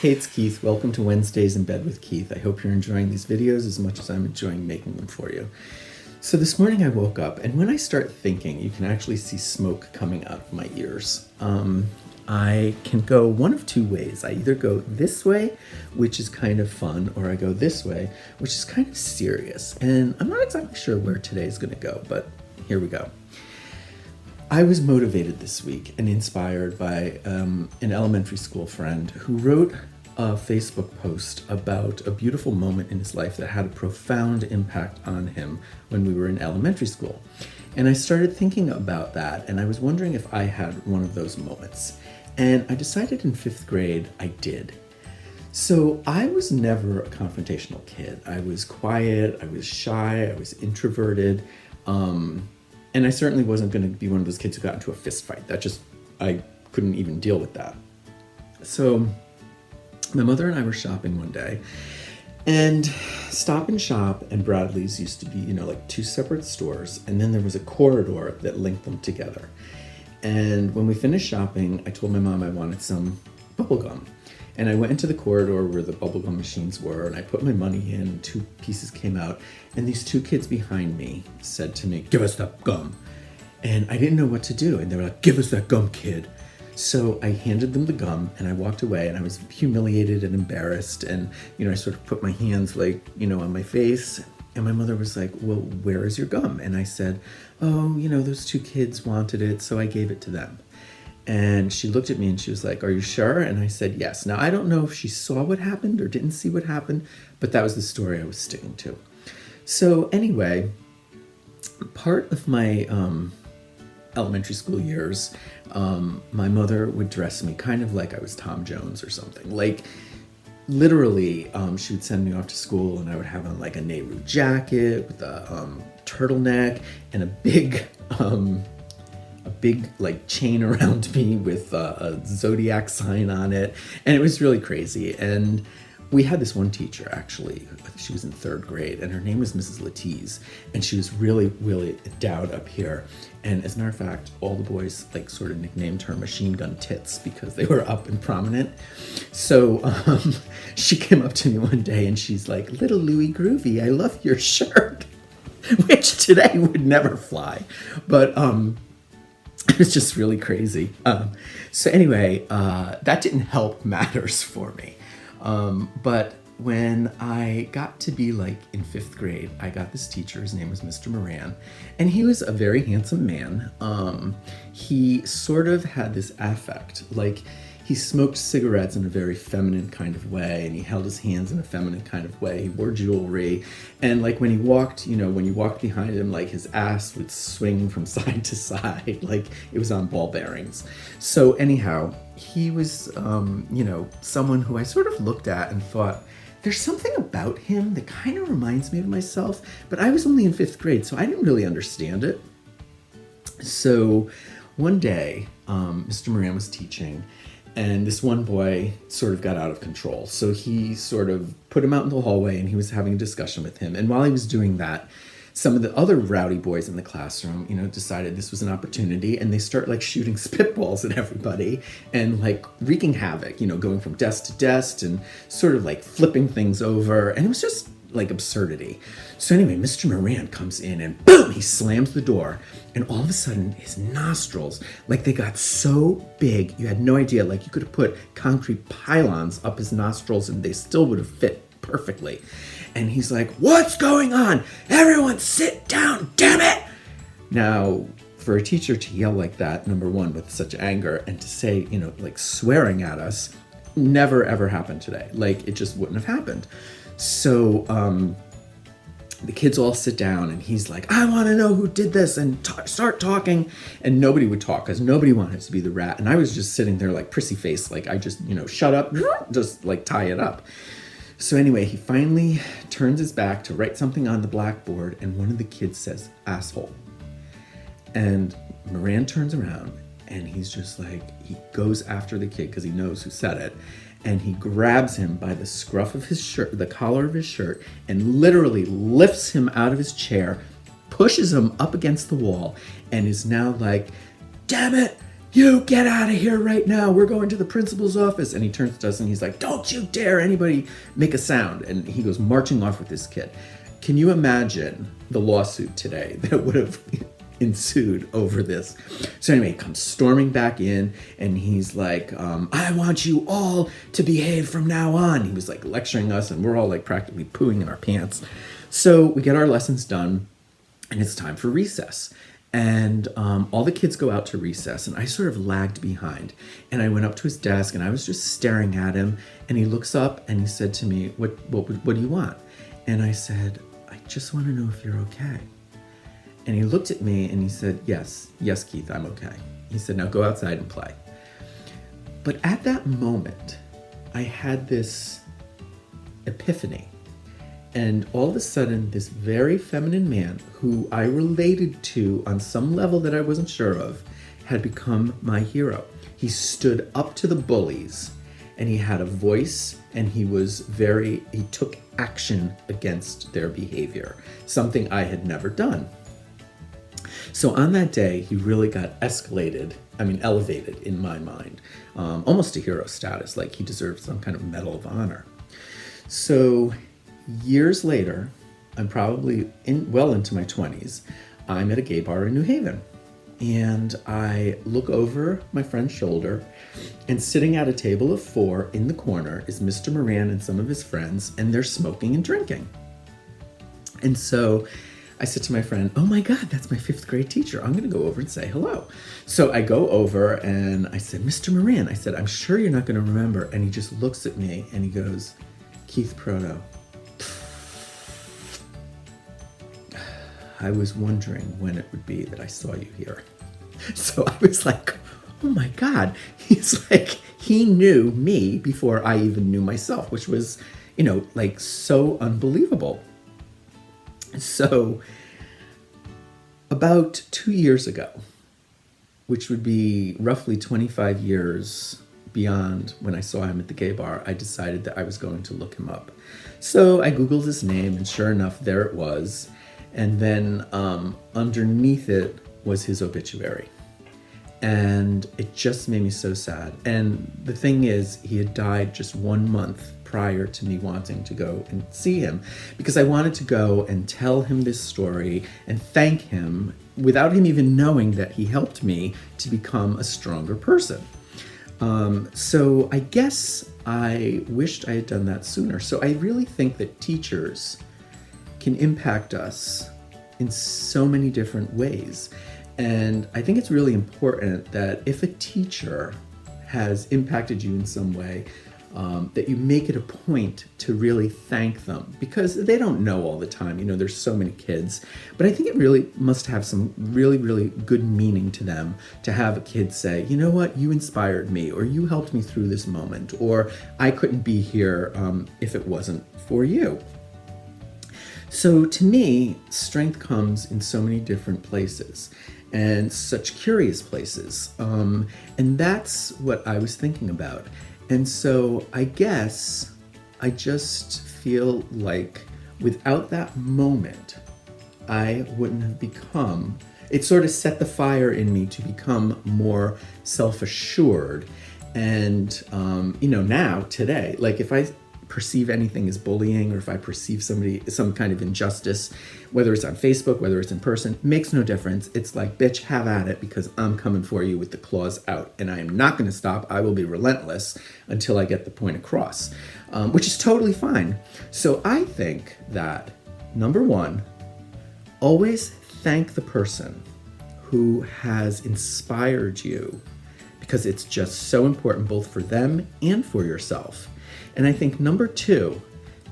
Hey, it's Keith. Welcome to Wednesdays in Bed with Keith. I hope you're enjoying these videos as much as I'm enjoying making them for you. So this morning I woke up, and when I start thinking, you can actually see smoke coming out of my ears. I can go one of two ways. I either go this way, which is kind of fun, or I go this way, which is kind of serious. And I'm not exactly sure where today is going to go, but here we go. I was motivated this week and inspired by an elementary school friend who wrote a Facebook post about a beautiful moment in his life that had a profound impact on him when we were in elementary school. And I started thinking about that, and I was wondering if I had one of those moments. And I decided in 5th grade I did. So I was never a confrontational kid. I was quiet, I was shy, I was introverted. And I certainly wasn't going to be one of those kids who got into a fist fight. I couldn't even deal with that. So my mother and I were shopping one day, and Stop and Shop and Bradley's used to be, like two separate stores, and then there was a corridor that linked them together. And when we finished shopping, I told my mom I wanted some bubble gum. And I went into the corridor where the bubblegum machines were, and I put my money in, 2 pieces came out, and these 2 kids behind me said to me, "Give us that gum." And I didn't know what to do, and they were like, "Give us that gum, kid." So I handed them the gum, and I walked away, and I was humiliated and embarrassed, and, I sort of put my hands, on my face, and my mother was like, "Well, where is your gum?" And I said, "Oh, those 2 kids wanted it, so I gave it to them." And she looked at me and she was like, "Are you sure?" And I said, "Yes." Now, I don't know if she saw what happened or didn't see what happened, but that was the story I was sticking to. So anyway, part of my elementary school years, my mother would dress me kind of like I was Tom Jones or something. Like, literally, she would send me off to school, and I would have on like a Nehru jacket with a turtleneck and a big like chain around me with a zodiac sign on it, and it was really crazy. And we had this one teacher, actually, she was in 3rd grade, and her name was Mrs. Latiz, and she was really, really dowd up here. And as a matter of fact, all the boys sort of nicknamed her Machine Gun Tits because they were up and prominent. So she came up to me one day and she's like, "Little Louie Groovy, I love your shirt," which today would never fly, but it was just really crazy. So anyway, that didn't help matters for me. But when I got to be in 5th grade, I got this teacher. His name was Mr. Moran, and he was a very handsome man. He sort of had this affect, he smoked cigarettes in a very feminine kind of way, and he held his hands in a feminine kind of way. He wore jewelry, and when he walked, when you walked behind him, his ass would swing from side to side, it was on ball bearings. So anyhow, he was, someone who I sort of looked at and thought, there's something about him that kind of reminds me of myself, but I was only in 5th grade, so I didn't really understand it. So one day, Mr. Moran was teaching, and this one boy sort of got out of control. So he sort of put him out in the hallway, and he was having a discussion with him. And while he was doing that, some of the other rowdy boys in the classroom, decided this was an opportunity, and they start shooting spitballs at everybody and wreaking havoc, going from desk to desk and sort of flipping things over. And it was just absurdity. So anyway, Mr. Moran comes in and boom, he slams the door, and all of a sudden his nostrils, they got so big, you had no idea. You could have put concrete pylons up his nostrils and they still would have fit perfectly. And he's like, "What's going on? Everyone sit down, damn it!" Now, for a teacher to yell like that, number one, with such anger, and to say, swearing at us, never ever happened today. It just wouldn't have happened. So the kids all sit down, and he's like, "I want to know who did this," and start talking. And nobody would talk because nobody wanted to be the rat. And I was just sitting there prissy face, I just, shut up, just tie it up. So anyway, he finally turns his back to write something on the blackboard, and one of the kids says, "Asshole." And Moran turns around, and he's just he goes after the kid because he knows who said it. And he grabs him by the scruff of his shirt, the collar of his shirt, and literally lifts him out of his chair, pushes him up against the wall, and is now "Damn it, "You get out of here right now. We're going to the principal's office." And he turns to us and he's like, "Don't you dare anybody make a sound." And he goes marching off with this kid. Can you imagine the lawsuit today that would have ensued over this? So anyway, he comes storming back in and he's like, "I want you all to behave from now on." He was like lecturing us and we're all like practically pooing in our pants. So we get our lessons done and it's time for recess. And all the kids go out to recess and I sort of lagged behind. And I went up to his desk and I was just staring at him. And he looks up and he said to me, what do you want? And I said, "I just want to know if you're okay." And he looked at me and he said, yes, Keith, I'm okay. He said, "Now go outside and play." But at that moment, I had this epiphany. And all of a sudden, this very feminine man who I related to on some level that I wasn't sure of had become my hero. He stood up to the bullies and he had a voice and he took action against their behavior, something I had never done. So on that day, he really got elevated in my mind, almost to hero status, like he deserved some kind of Medal of Honor. So years later, I'm probably well into my 20s, I'm at a gay bar in New Haven. And I look over my friend's shoulder, and sitting at a table of 4 in the corner is Mr. Moran and some of his friends, and they're smoking and drinking. And so I said to my friend, "Oh my God, that's my 5th grade teacher. I'm going to go over and say hello." So I go over and I said, "Mr. Moran," I said, "I'm sure you're not going to remember." And he just looks at me and he goes, "Keith Proto, I was wondering when it would be that I saw you here." So I was like, oh my God. He's like, he knew me before I even knew myself, which was, like so unbelievable. So about 2 years ago, which would be roughly 25 years beyond when I saw him at the gay bar, I decided that I was going to look him up. So I Googled his name and sure enough, there it was. And then underneath it was his obituary. And it just made me so sad. And the thing is, he had died just 1 month prior to me wanting to go and see him, because I wanted to go and tell him this story and thank him without him even knowing that he helped me to become a stronger person. So I guess I wished I had done that sooner. So I really think that teachers can impact us in so many different ways. And I think it's really important that if a teacher has impacted you in some way, that you make it a point to really thank them, because they don't know all the time. There's so many kids, but I think it really must have some really, really good meaning to them to have a kid say, "You know what, you inspired me," or "You helped me through this moment," or "I couldn't be here if it wasn't for you." So to me, strength comes in so many different places and such curious places. And that's what I was thinking about. And so I guess I just feel like without that moment, I wouldn't have become, it sort of set the fire in me to become more self-assured. And, now, today, like if I perceive anything as bullying, or if I perceive some kind of injustice, whether it's on Facebook, whether it's in person, makes no difference. It's like, bitch, have at it, because I'm coming for you with the claws out, and I am not going to stop. I will be relentless until I get the point across, which is totally fine. So I think that, number one, always thank the person who has inspired you, because it's just so important both for them and for yourself. And I think number two,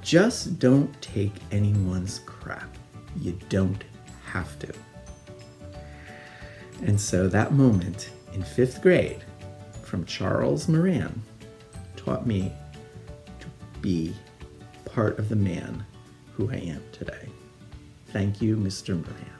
just don't take anyone's crap. You don't have to. And so that moment in 5th grade from Charles Moran taught me to be part of the man who I am today. Thank you, Mr. Moran.